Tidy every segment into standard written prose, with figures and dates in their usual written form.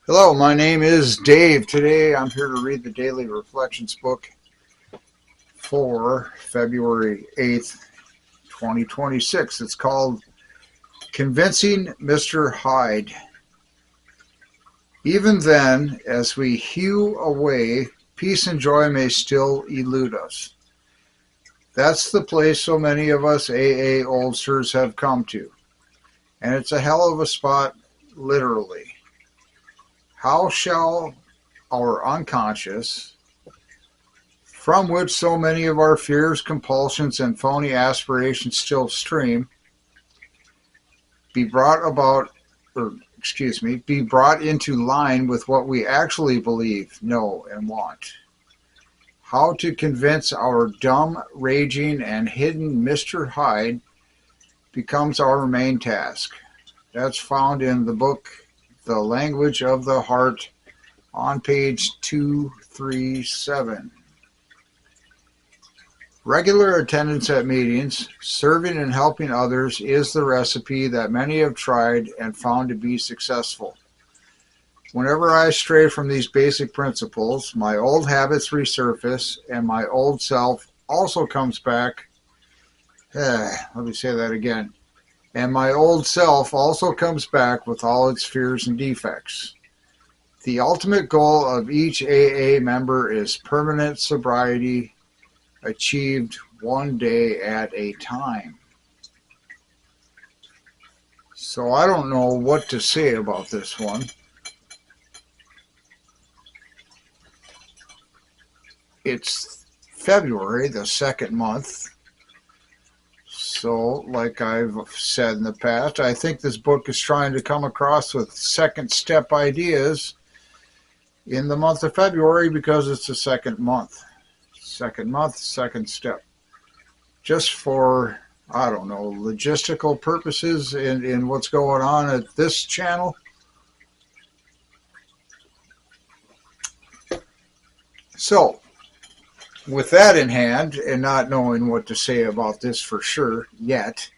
Hello, my name is Dave. Today I'm here to read the Daily Reflections book for February 8th, 2026. It's called Convincing Mr. Hyde. Even then, as we hew away, peace and joy may still elude us. That's the place so many of us AA oldsters have come to. And it's a hell of a spot, literally. How shall our unconscious, from which so many of our fears, compulsions, and phony aspirations still stream, be brought be brought into line with what we actually believe, know, and want? How to convince our dumb, raging, and hidden Mr. Hyde becomes our main task. That's found in the book The Language of the Heart on page 237. Regular attendance at meetings, serving and helping others is the recipe that many have tried and found to be successful. Whenever I stray from these basic principles, my old habits resurface and my old self also comes back. Let me say that again. And my old self also comes back with all its fears and defects. The ultimate goal of each AA member is permanent sobriety, achieved one day at a time. So I don't know what to say about this one. It's February, the second month. So, like I've said in the past, I think this book is trying to come across with second step ideas in the month of February because it's the second month. Second month, second step. Just for, I don't know, logistical purposes in what's going on at this channel. So, with that in hand, and not knowing what to say about this for sure yet,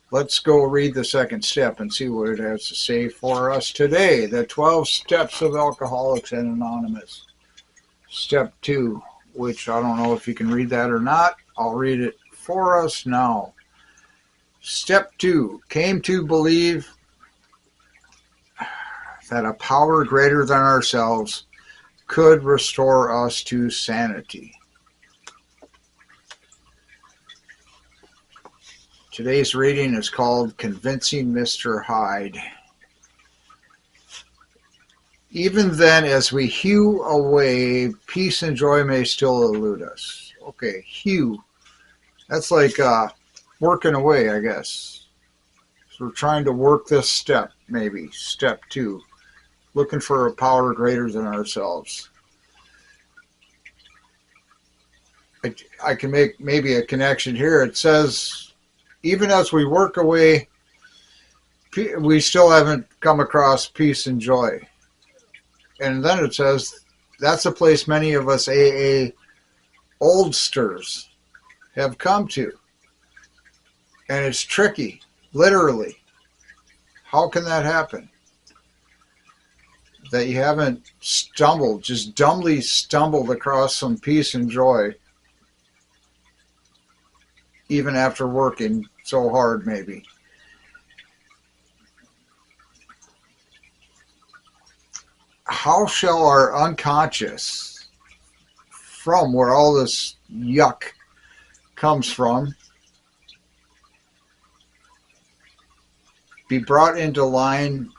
let's go read the second step and see what it has to say for us today. The 12 Steps of Alcoholics Anonymous. Step 2, which I don't know if you can read that or not. I'll read it for us now. Step 2, came to believe that a power greater than ourselves could restore us to sanity. Today's reading is called Convincing Mr. Hyde. Even then, as we hew away, peace and joy may still elude us. Okay, hew. That's like working away, I guess. So we're trying to work this step, maybe. Step 2. Looking for a power greater than ourselves. I can make maybe a connection here. It says, even as we work away, we still haven't come across peace and joy. And then it says, that's a place many of us AA oldsters have come to. And it's tricky, literally. How can that happen? That you haven't just dumbly stumbled across some peace and joy, even after working so hard, maybe. How shall our unconscious, from where all this yuck comes from, be brought into line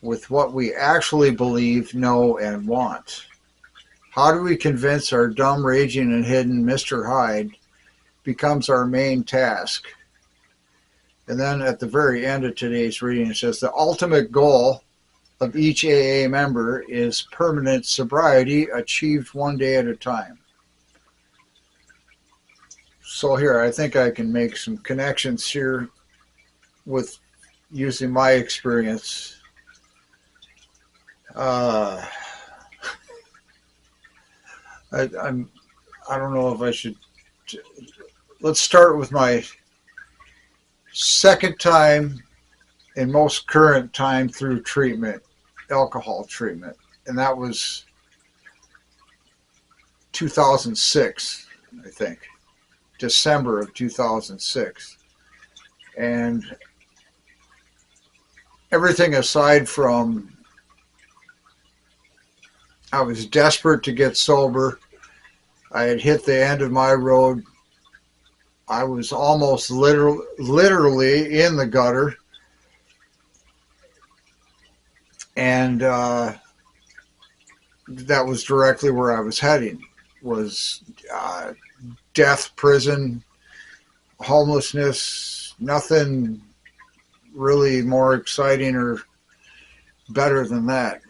with what we actually believe, know, and want? How do we convince our dumb, raging, and hidden Mr. Hyde becomes our main task? And then at the very end of today's reading, it says, the ultimate goal of each AA member is permanent sobriety, achieved one day at a time. So here, I think I can make some connections here with using my experience. I don't know if I should. Let's start with my second time and most current time through treatment alcohol treatment, and that was 2006, I think, December of 2006. And everything aside from I was desperate to get sober, I had hit the end of my road. I was almost literally in the gutter. And that was directly where I was heading, was death, prison, homelessness, nothing really more exciting or better than that.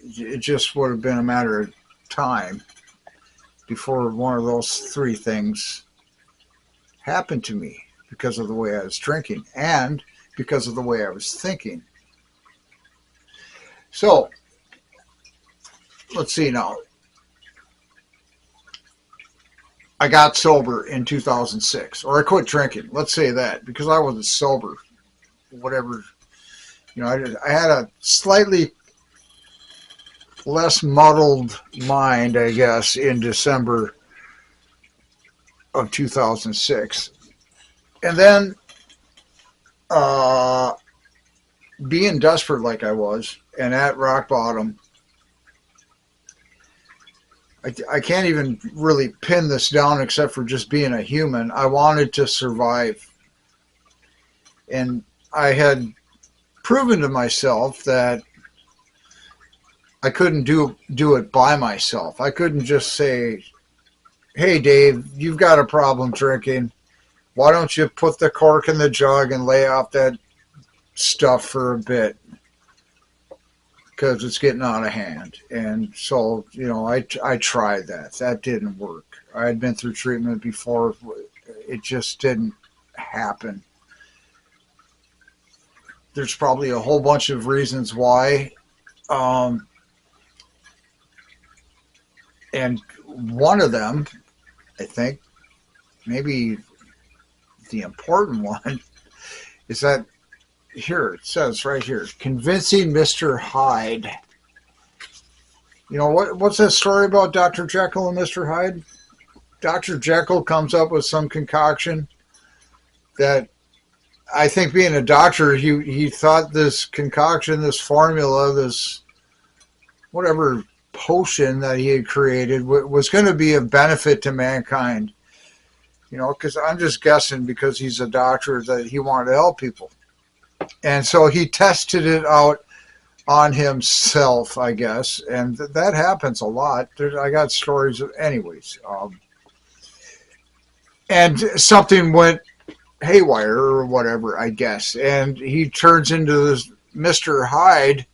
It just would have been a matter of time before one of those three things happened to me, because of the way I was drinking and because of the way I was thinking. So, let's see now. I got sober in 2006, or I quit drinking. Let's say that, because I wasn't sober. Whatever, I had a slightly less muddled mind, I guess, in December of 2006. And then, being desperate like I was, and at rock bottom, I can't even really pin this down except for just being a human. I wanted to survive. And I had proven to myself that I couldn't do it by myself. I couldn't just say, hey, Dave, you've got a problem drinking. Why don't you put the cork in the jug and lay off that stuff for a bit? Because it's getting out of hand. And so, I tried that. That didn't work. I had been through treatment before. It just didn't happen. There's probably a whole bunch of reasons why. And one of them, I think, maybe the important one, is that here, it says right here, convincing Mr. Hyde. What's that story about Dr. Jekyll and Mr. Hyde? Dr. Jekyll comes up with some concoction that, I think, being a doctor, he thought this concoction, this formula, this whatever potion that he had created was going to be of benefit to mankind. Because I'm just guessing, because he's a doctor, that he wanted to help people. And so he tested it out on himself, I guess. And that happens a lot. I got stories of, anyways. And something went haywire or whatever, I guess. And he turns into this Mr. Hyde.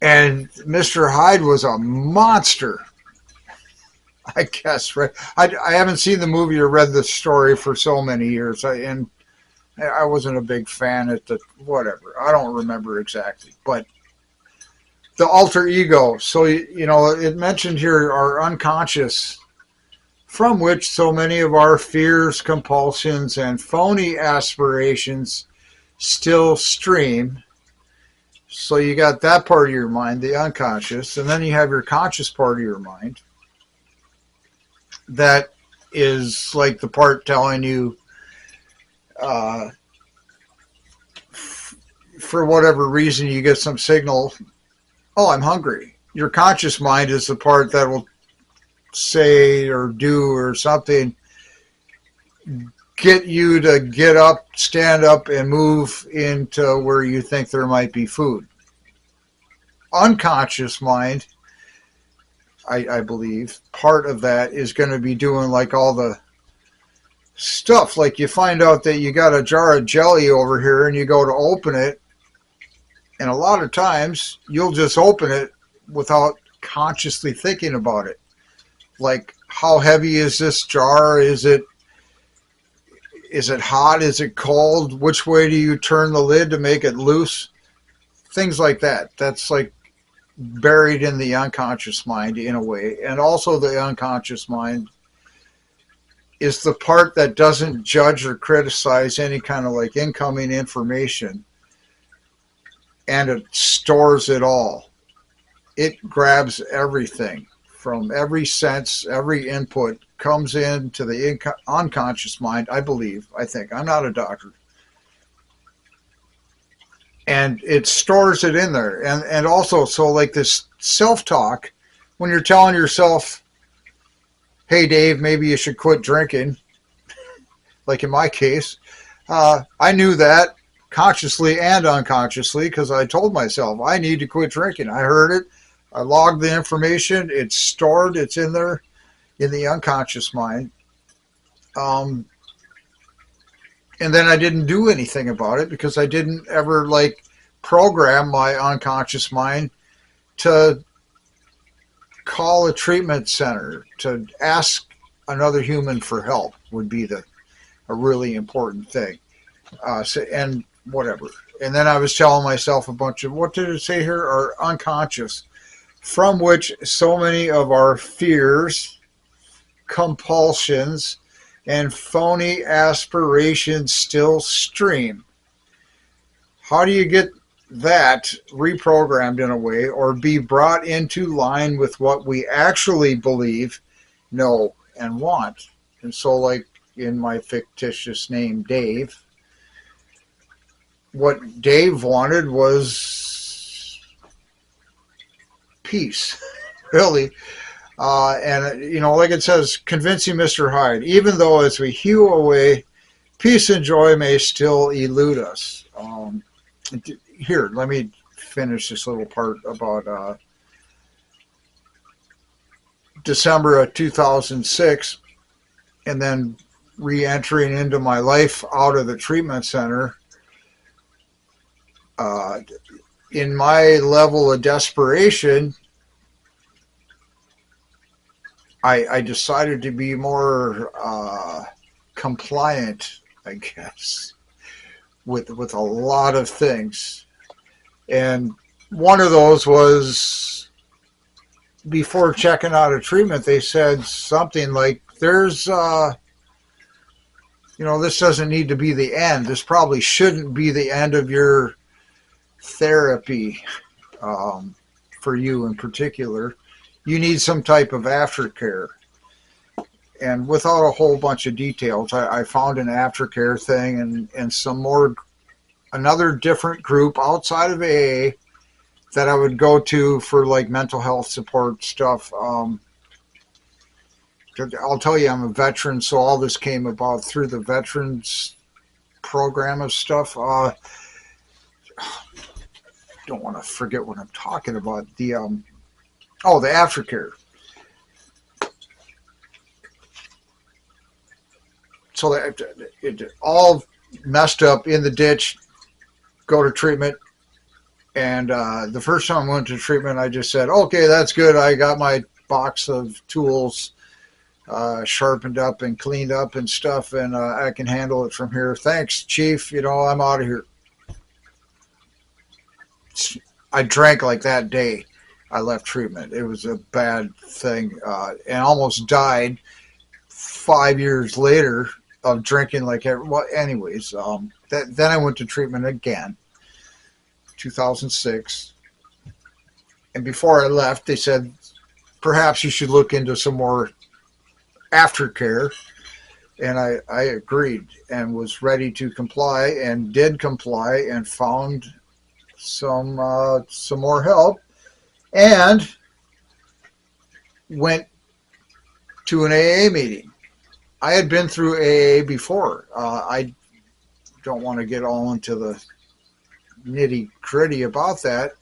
And Mr. Hyde was a monster, I guess, right? I haven't seen the movie or read the story for so many years. And I wasn't a big fan at the whatever. I don't remember exactly. But the alter ego. So, it mentioned here our unconscious, from which so many of our fears, compulsions, and phony aspirations still stream. So you got that part of your mind, the unconscious, and then you have your conscious part of your mind. That is like the part telling you, for whatever reason, you get some signal, oh, I'm hungry. Your conscious mind is the part that will say or do or something, get you to get up, stand up, and move into where you think there might be food. Unconscious mind, I believe, part of that is going to be doing like all the stuff. Like you find out that you got a jar of jelly over here and you go to open it, and a lot of times you'll just open it without consciously thinking about it. Like, how heavy is this jar? Is it hot? Is it cold? Which way do you turn the lid to make it loose? Things like that. That's like buried in the unconscious mind in a way. And also the unconscious mind is the part that doesn't judge or criticize any kind of like incoming information. and it stores it all. It grabs everything from every sense, every input comes into the unconscious mind, I believe, I think. I'm not a doctor. And it stores it in there. And also, so like this self-talk, when you're telling yourself, hey, Dave, maybe you should quit drinking, like in my case, I knew that consciously and unconsciously because I told myself I need to quit drinking. I heard it. I logged the information. It's stored. It's in there in the unconscious mind. And then I didn't do anything about it because I didn't ever like program my unconscious mind to call a treatment center, to ask another human for help would be a really important thing. And whatever. And then I was telling myself a bunch of, what did it say here? Our unconscious, from which so many of our fears, compulsions, and phony aspirations still stream. How do you get that reprogrammed in a way or be brought into line with what we actually believe, know, and want? And so, like in my fictitious name, Dave, what Dave wanted was peace, really. And, you know, like it says, convincing Mr. Hyde, even though as we hew away, peace and joy may still elude us. Here, let me finish this little part about December of 2006, and then re-entering into my life out of the treatment center. In my level of desperation, I decided to be more compliant, I guess, with a lot of things. And one of those was, before checking out of treatment, they said something like, there's, you know, this doesn't need to be the end. This probably shouldn't be the end of your therapy for you in particular. You need some type of aftercare. And without a whole bunch of details, I found an aftercare thing and some more, another different group outside of AA that I would go to for like mental health support stuff. I'll tell you, I'm a veteran, so all this came about through the veterans program of stuff. Don't want to forget what I'm talking about. The aftercare. So that it all messed up in the ditch, go to treatment. And the first time I went to treatment, I just said, okay, that's good. I got my box of tools sharpened up and cleaned up and stuff, and I can handle it from here. Thanks, Chief. You know, I'm out of here. I drank like that day I left treatment. It was a bad thing, and almost died 5 years later of drinking like every, well, anyways. Then I went to treatment again, 2006. And before I left, they said, perhaps you should look into some more aftercare. And I agreed and was ready to comply and did comply and found some more help and went to an AA meeting. I had been through AA before. I don't want to get all into the nitty gritty about that,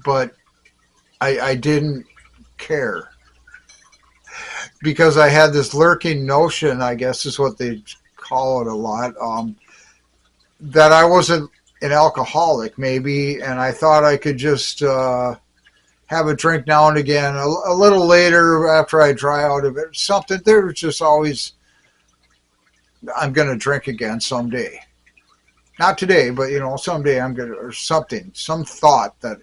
but I didn't care because I had this lurking notion, I guess is what they call it a lot, that I wasn't an alcoholic maybe, and I thought I could just have a drink now and again, a little later after I dry out of it, something. There was just always, I'm going to drink again someday. Not today, but, you know, someday I'm going to, or something, some thought that,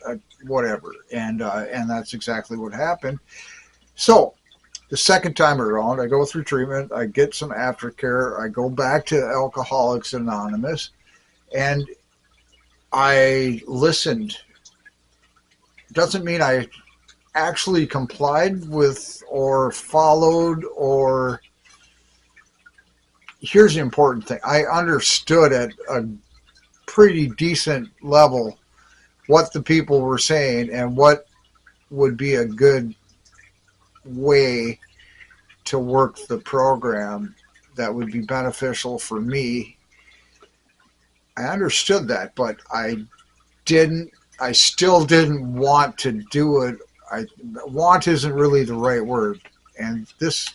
whatever. And that's exactly what happened. So the second time around, I go through treatment, I get some aftercare, I go back to Alcoholics Anonymous, and I listened. Doesn't mean I actually complied with or followed or here's the important thing. I understood at a pretty decent level what the people were saying and what would be a good way to work the program that would be beneficial for me. I understood that, but I still didn't want to do it. Want isn't really the right word. And this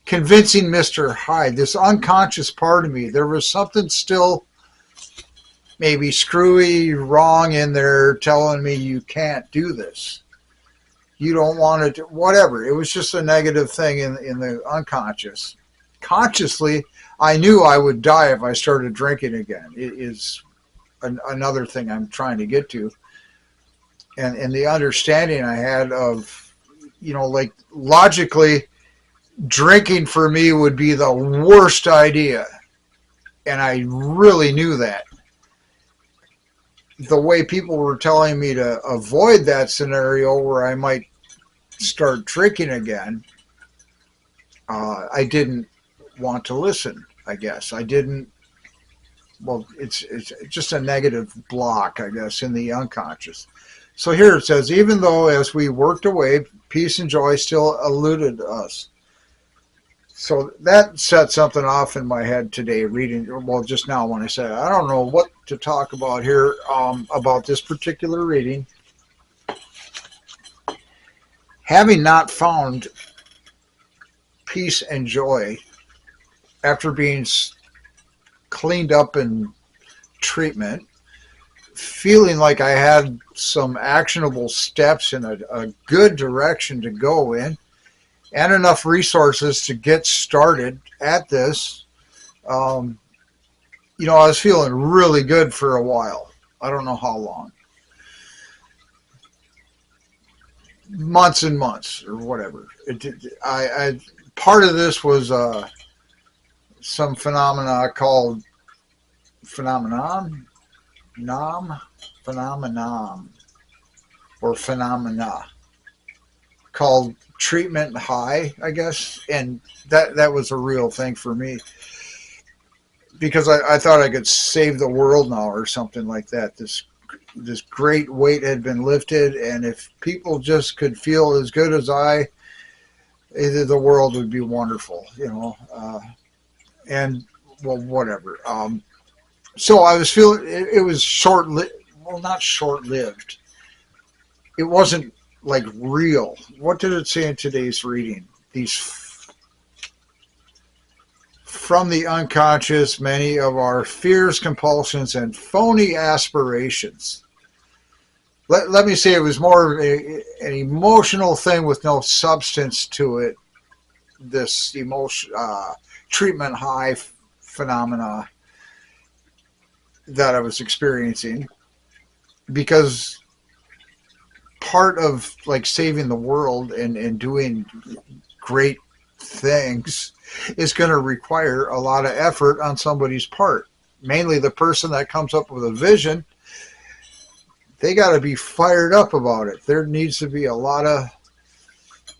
convincing Mr. Hyde, this unconscious part of me, there was something still maybe screwy wrong in there telling me you can't do this. You don't want to, whatever. It was just a negative thing in the unconscious. Consciously, I knew I would die if I started drinking again. It is another thing I'm trying to get to. And the understanding I had of, like logically, drinking for me would be the worst idea. And I really knew that. The way people were telling me to avoid that scenario where I might start drinking again, I didn't want to listen, I guess. I didn't, well, it's just a negative block, I guess, in the unconscious. So here it says, even though as we worked away, peace and joy still eluded us. So that set something off in my head today reading, well, just now when I said, I don't know what to talk about here about this particular reading. Having not found peace and joy after being cleaned up in treatment, feeling like I had some actionable steps in a good direction to go in, and enough resources to get started at this, I was feeling really good for a while. I don't know how long. Months and months or whatever. Part of this was some phenomenon called phenomenon or phenomena called treatment high, I guess, and that was a real thing for me because I thought I could save the world now or something like that. This great weight had been lifted, and if people just could feel as good as the world would be wonderful, and well, whatever. So I was feeling it was short-lived. Well, not short-lived. It wasn't like real. What did it say in today's reading? These from the unconscious, many of our fears, compulsions, and phony aspirations. Let me say it was more of an emotional thing with no substance to it. This emotion, treatment high phenomena that I was experiencing, because part of like saving the world and doing great things is going to require a lot of effort on somebody's part. Mainly the person that comes up with a vision, they got to be fired up about it. There needs to be a lot of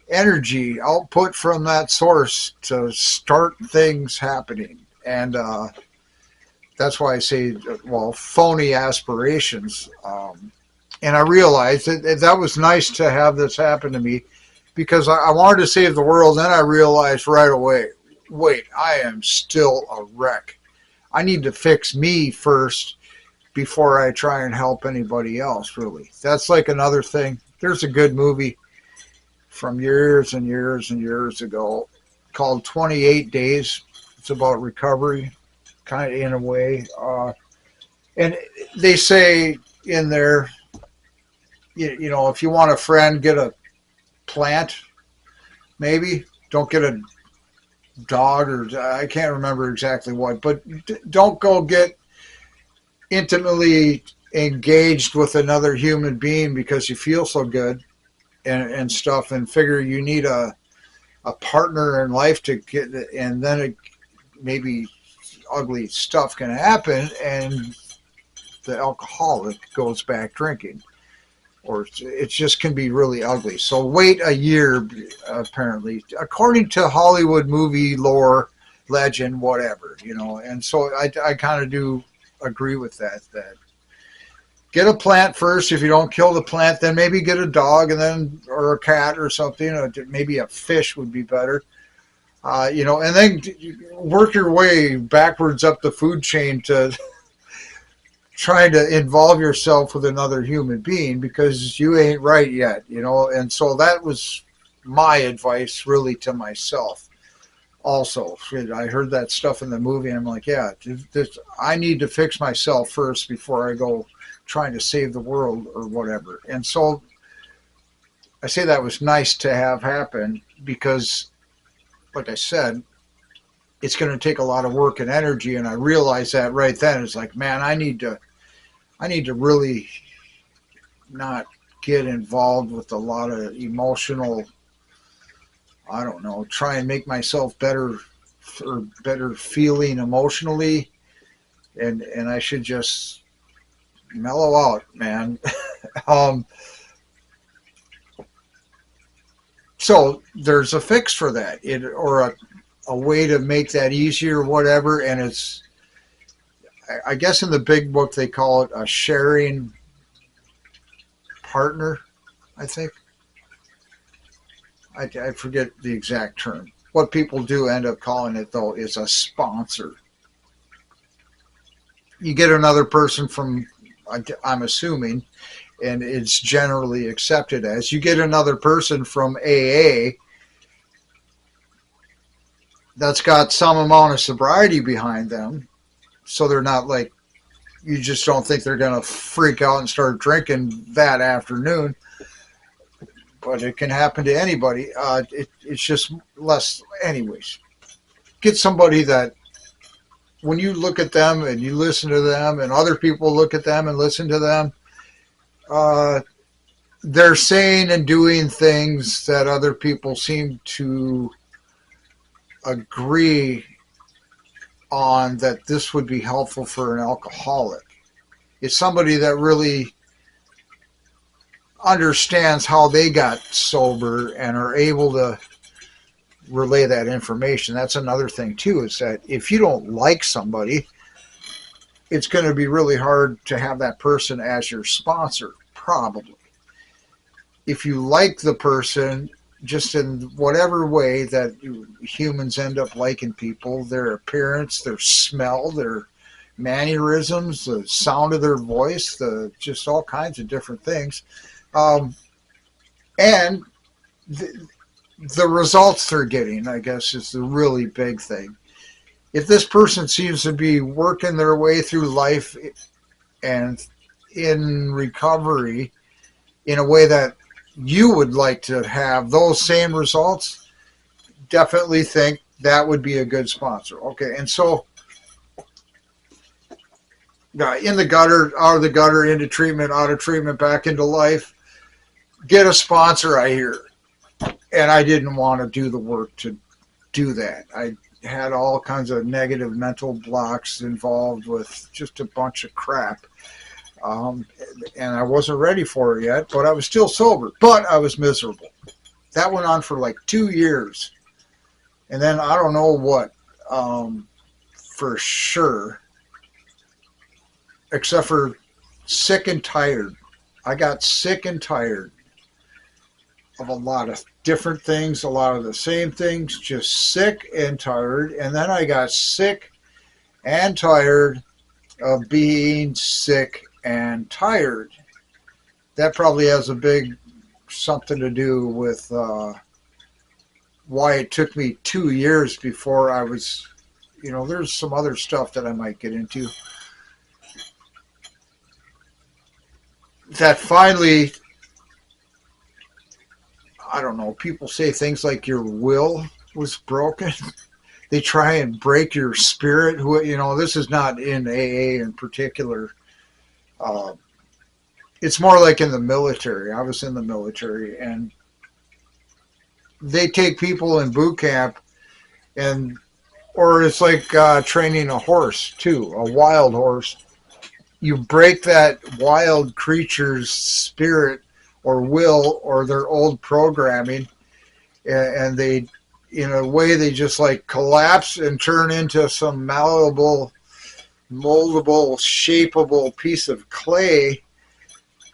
energy output from that source to start things happening. And that's why I say, well, phony aspirations. And I realized that was nice to have this happen to me because I wanted to save the world. Then I realized right away, wait, I am still a wreck. I need to fix me first before I try and help anybody else, really. That's like another thing. There's a good movie from years and years and years ago called 28 Days. It's about recovery, kind of in a way. And they say in there, if you want a friend, get a plant, maybe. Don't get a dog, or I can't remember exactly what, but don't go get intimately engaged with another human being because you feel so good and stuff, and figure you need a partner in life to get, and then maybe ugly stuff can happen, and the alcoholic goes back drinking. Or it just can be really ugly. So wait a year, apparently, according to Hollywood movie lore, legend, whatever, And so I kind of do agree with that. That get a plant first. If you don't kill the plant, then maybe get a dog, and then or a cat or something. Or maybe a fish would be better. And then work your way backwards up the food chain to trying to involve yourself with another human being, because you ain't right yet, And so that was my advice really to myself. Also, I heard that stuff in the movie, and I'm like, yeah, I need to fix myself first before I go trying to save the world or whatever. And so I say that was nice to have happen, because, like I said, it's going to take a lot of work and energy, and I realized that right then. It's like, man, I need to really not get involved with a lot of emotional, I don't know, try and make myself better or better feeling emotionally, and I should just mellow out, man. So there's a fix for that, or a way to make that easier, or whatever, and it's, I guess in the big book they call it a sharing partner, I think. I forget the exact term. What people do end up calling it, though, is a sponsor. You get another person from, I'm assuming, and it's generally accepted as, you get another person from AA that's got some amount of sobriety behind them, so they're not like, you just don't think they're going to freak out and start drinking that afternoon. But it can happen to anybody. It's just less. Anyways, get somebody that when you look at them and you listen to them and other people look at them and listen to them, they're saying and doing things that other people seem to agree on, that this would be helpful for an alcoholic. It's somebody that really understands how they got sober and are able to relay that information. That's another thing too, is that if you don't like somebody, it's going to be really hard to have that person as your sponsor, probably. If you like the person, just in whatever way that humans end up liking people, their appearance, their smell, their mannerisms, the sound of their voice, just all kinds of different things. And the results they're getting, I guess, is the really big thing. If this person seems to be working their way through life and in recovery in a way that you would like to have those same results, definitely think that would be a good sponsor. Okay, and so in the gutter, out of the gutter, into treatment, out of treatment, back into life, get a sponsor, I hear. And I didn't want to do the work to do that. I had all kinds of negative mental blocks involved with just a bunch of crap. And I wasn't ready for it yet, but I was still sober. But I was miserable. That went on for like 2 years. And then I don't know what, for sure, except for sick and tired. I got sick and tired of a lot of different things, a lot of the same things, just sick and tired. And then I got sick and tired of being sick and tired. That probably has a big something to do with why it took me 2 years before I was, there's some other stuff that I might get into. That finally, I don't know, people say things like your will was broken. They try and break your spirit. This is not in AA in particular. It's more like in the military. I was in the military, and they take people in boot camp, or it's like training a horse too, a wild horse. you break that wild creature's spirit or will or their old programming, and they, in a way, they just like collapse and turn into some malleable, moldable, shapeable piece of clay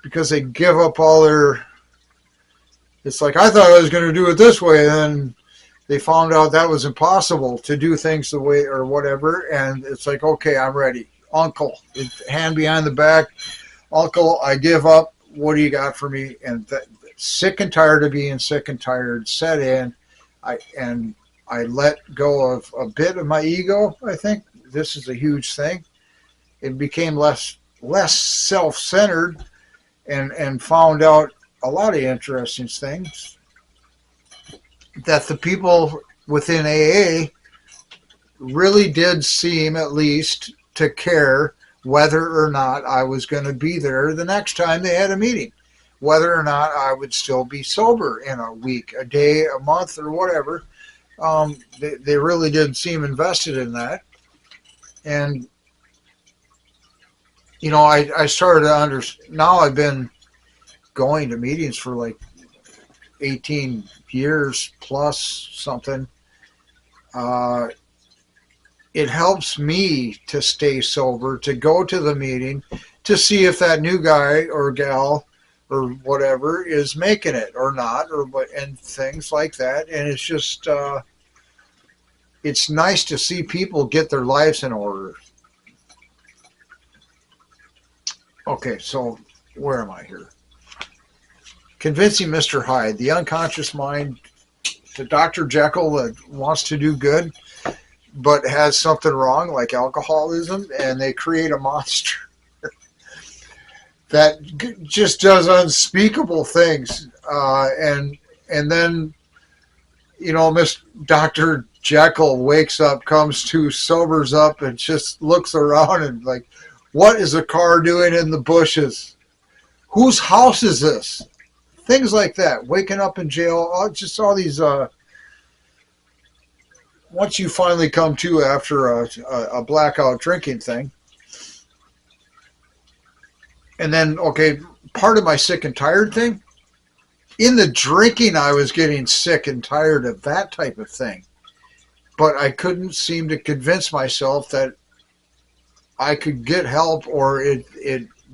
because they give up all their. It's like, I thought I was going to do it this way, and then they found out that was impossible to do things the way or whatever, and it's like, okay, I'm ready. Uncle, hand behind the back. Uncle, I give up. What do you got for me? And sick and tired of being sick and tired set in. I let go of a bit of my ego. I think this is a huge thing. It became less self-centered, and found out a lot of interesting things, that the people within AA really did seem, at least, to care whether or not I was going to be there the next time they had a meeting, whether or not I would still be sober in a week, a day, a month, or whatever. They really did seem invested in that. And, you know, I started to understand. Now I've been going to meetings for like 18 years plus something. It helps me to stay sober, to go to the meeting, to see if that new guy or gal or whatever is making it or not, or what, and things like that. And it's just, it's nice to see people get their lives in order. Okay, so where am I here? Convincing Mr. Hyde, the unconscious mind, to Dr. Jekyll that wants to do good but has something wrong like alcoholism, and they create a monster that just does unspeakable things, and then, you know, Miss Dr. Jekyll wakes up, comes to, sobers up, and just looks around and like, what is a car doing in the bushes? Whose house is this? Things like that. Waking up in jail, just all these. Once you finally come to after a blackout drinking thing, and then, okay, part of my sick and tired thing, in the drinking I was getting sick and tired of that type of thing, but I couldn't seem to convince myself that I could get help, or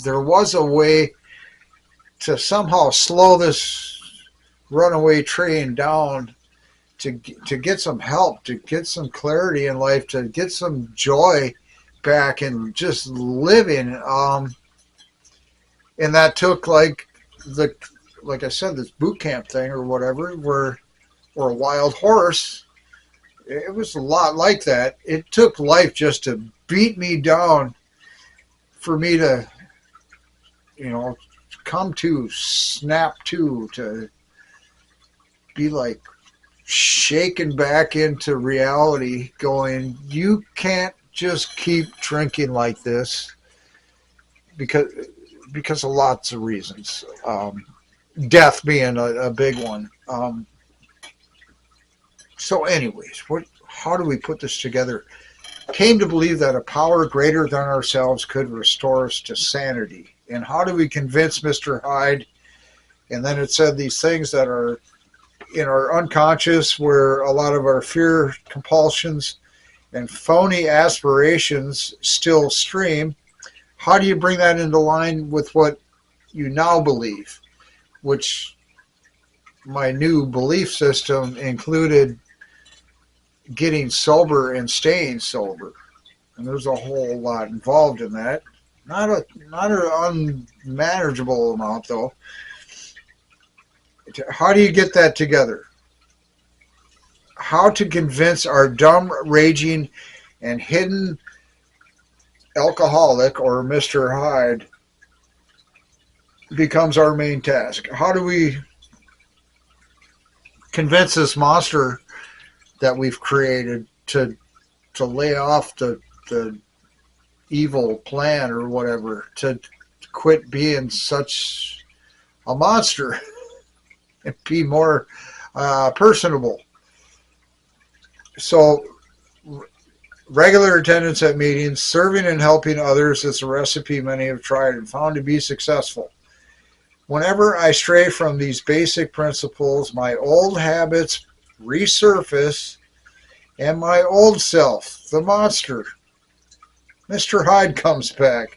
there was a way to somehow slow this runaway train down, to get some help, to get some clarity in life, to get some joy back and just living. And that took like I said, this boot camp thing or whatever, or a wild horse. It was a lot like that. It took life just to beat me down for me to, you know, come to, snap to be like shaken back into reality, going, you can't just keep drinking like this, because of lots of reasons, death being a big one. So anyways, how do we put this together? Came to believe that a power greater than ourselves could restore us to sanity. And how do we convince Mr. Hyde? And then it said these things that are in our unconscious, where a lot of our fear, compulsions, and phony aspirations still stream. How do you bring that into line with what you now believe? Which my new belief system included getting sober and staying sober. And there's a whole lot involved in that. Not an unmanageable amount, though. How do you get that together? How to convince our dumb, raging, and hidden alcoholic, or Mr. Hyde, becomes our main task. How do we convince this monster that we've created to lay off the evil plan or whatever, to quit being such a monster and be more personable? So Regular attendance at meetings, serving and helping others is a recipe many have tried and found to be successful. Whenever I stray from these basic principles, my old habits resurface and my old self, the monster, Mr. Hyde, comes back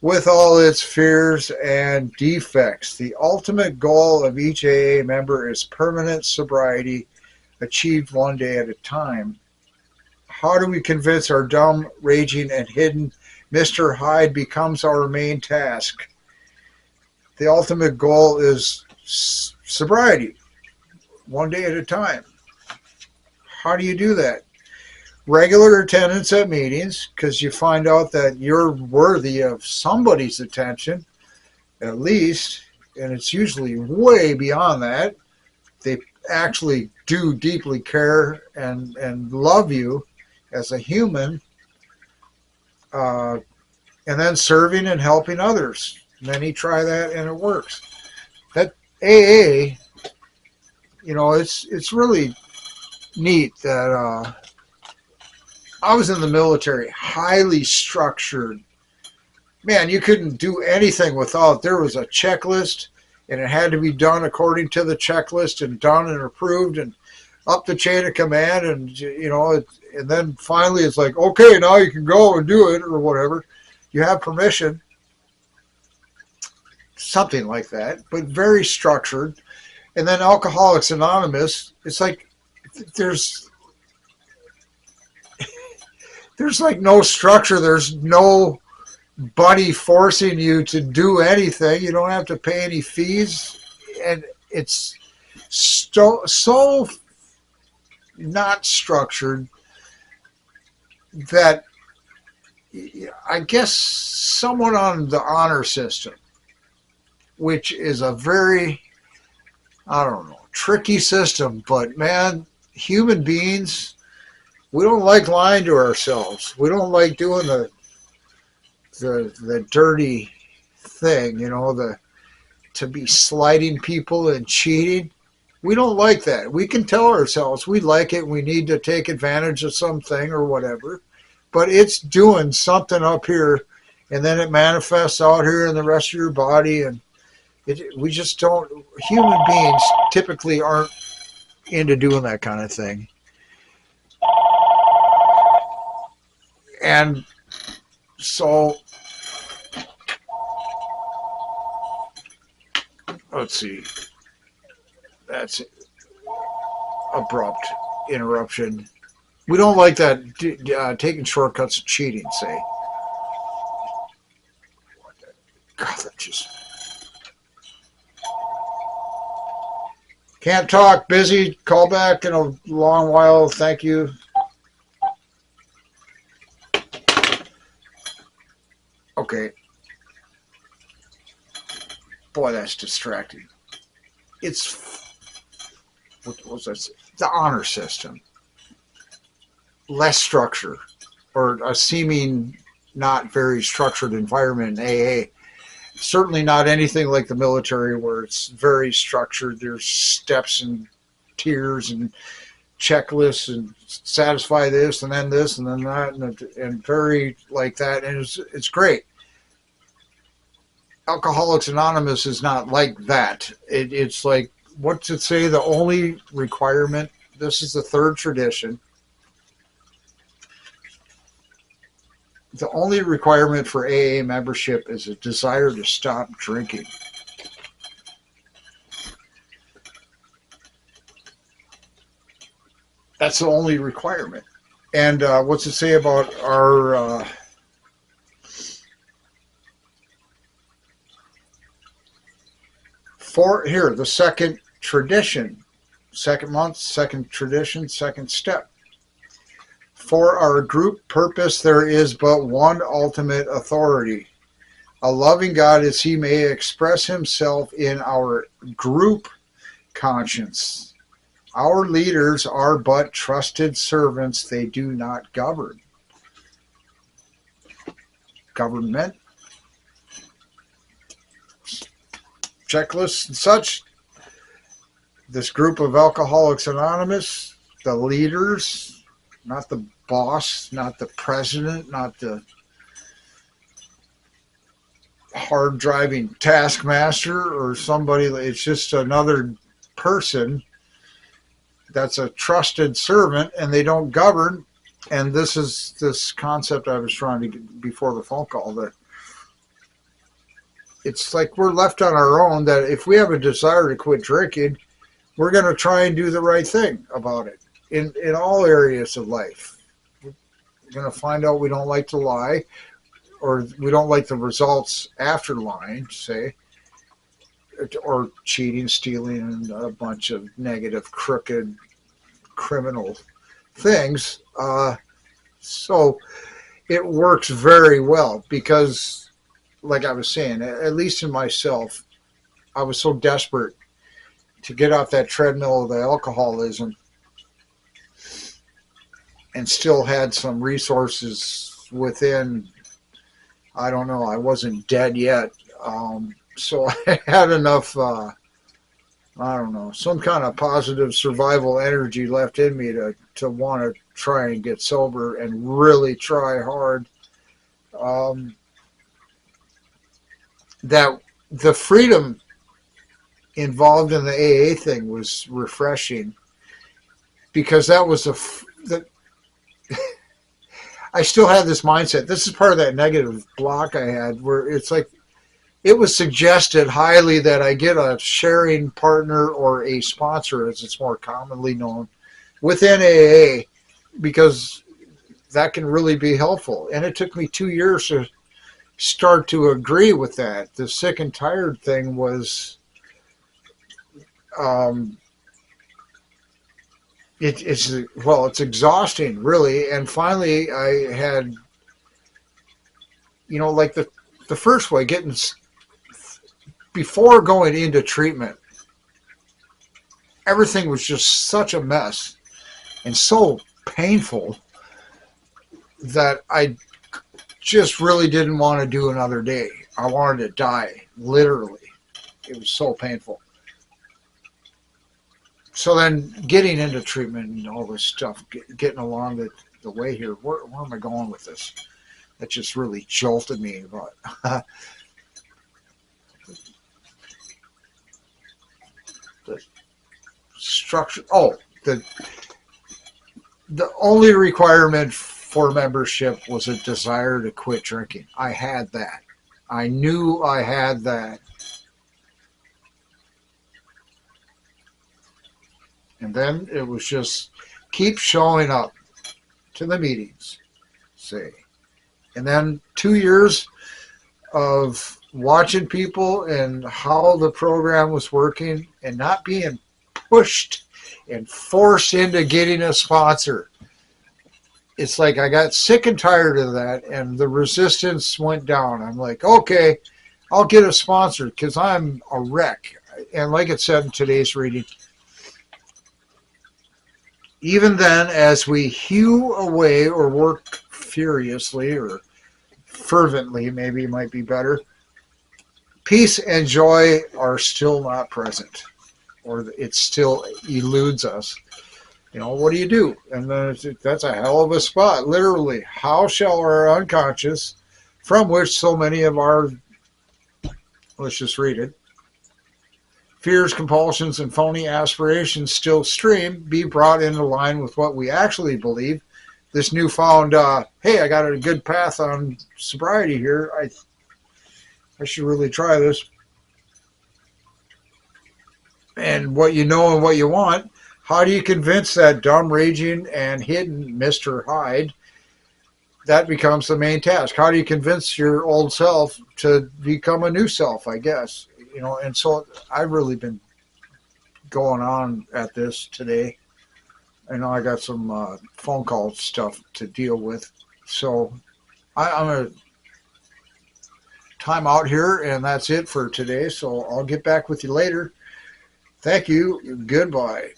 with all its fears and defects. The ultimate goal of each AA member is permanent sobriety, achieved one day at a time. How do we convince our dumb, raging, and hidden Mr. Hyde becomes our main task? The ultimate goal is sobriety, one day at a time. How do you do that? Regular attendance at meetings, because you find out that you're worthy of somebody's attention, at least, and it's usually way beyond that. They actually do deeply care and love you as a human, and then serving and helping others. Many try that and it works. That AA, it's really neat that I was in the military, highly structured. Man, you couldn't do anything without. There was a checklist, and it had to be done according to the checklist and done and approved and up the chain of command. And, and then finally it's like, okay, now you can go and do it or whatever. You have permission. Something like that, but very structured. And then Alcoholics Anonymous, it's like there's like no structure. There's no buddy forcing you to do anything. You don't have to pay any fees. And it's so not structured that I guess someone on the honor system, which is a very, I don't know, tricky system, but man, human beings, we don't like lying to ourselves. We don't like doing the dirty thing, to be slighting people and cheating. We don't like that. We can tell ourselves we like it, we need to take advantage of something or whatever, but it's doing something up here, and then it manifests out here in the rest of your body, and we just don't, human beings typically aren't into doing that kind of thing. And so, let's see, that's abrupt interruption. We don't like that, taking shortcuts and cheating, say. God, that just... Can't talk, busy, call back in a long while, thank you. Okay. Boy, that's distracting. It's, what was that? The honor system. Less structure, or a seeming not very structured environment in AA. Certainly not anything like the military where it's very structured. There's steps and tiers and checklists and satisfy this and then that and very like that. And it's great. Alcoholics Anonymous is not like that. It's like, what's it say? The only requirement, this is the third tradition. The only requirement for AA membership is a desire to stop drinking. That's the only requirement. And what's it say about our... the second tradition, second month, second tradition, second step. For our group purpose, there is but one ultimate authority, a loving God as he may express himself in our group conscience. Our leaders are but trusted servants, they do not govern. Government, checklists and such. This group of Alcoholics Anonymous, the leaders, not the boss, not the president, not the hard driving taskmaster or somebody. It's just another person that's a trusted servant, and they don't govern. And this is this concept I was trying to get before the phone call, that it's like we're left on our own, that if we have a desire to quit drinking, we're going to try and do the right thing about it in all areas of life. We're going to find out we don't like to lie, or we don't like the results after lying, say, or cheating, stealing, and a bunch of negative, crooked, criminal things. So it works very well because, like I was saying, at least in myself, I was so desperate to get off that treadmill of the alcoholism, and still had some resources within. I don't know, I wasn't dead yet. So I had enough, I don't know, some kind of positive survival energy left in me to want to try and get sober and really try hard. That the freedom involved in the AA thing was refreshing, because that was I still had this mindset. This is part of that negative block I had, where it's like it was suggested highly that I get a sharing partner or a sponsor, as it's more commonly known, within AA, because that can really be helpful. And it took me 2 years to start to agree with that. The sick and tired thing was, it's exhausting, really. And finally, I had, like the first way, before going into treatment, everything was just such a mess and so painful that I just really didn't want to do another day. I wanted to die, literally. It was so painful. So then getting into treatment and all this stuff, getting along the way here, where am I going with this? That just really jolted me about the structure. Oh, the only requirement for membership was a desire to quit drinking. I had that. I knew I had that. And then it was just keep showing up to the meetings, say. And then 2 years of watching people and how the program was working, and not being pushed and forced into getting a sponsor. It's like I got sick and tired of that, and the resistance went down. I'm like, okay, I'll get a sponsor because I'm a wreck. And like it said in today's reading, even then, as we hew away or work furiously or fervently, maybe might be better, peace and joy are still not present, or it still eludes us. What do you do? And then that's a hell of a spot, literally. How shall our unconscious, from which so many of our, let's just read it, fears, compulsions, and phony aspirations still stream, be brought into line with what we actually believe? This newfound, hey, I got a good path on sobriety here. I should really try this. And what you know and what you want, how do you convince that dumb, raging, and hidden Mr. Hyde? That becomes the main task. How do you convince your old self to become a new self, I guess? And so I've really been going on at this today. I know I got some phone call stuff to deal with. So I'm going to time out here, and that's it for today. So I'll get back with you later. Thank you. Goodbye.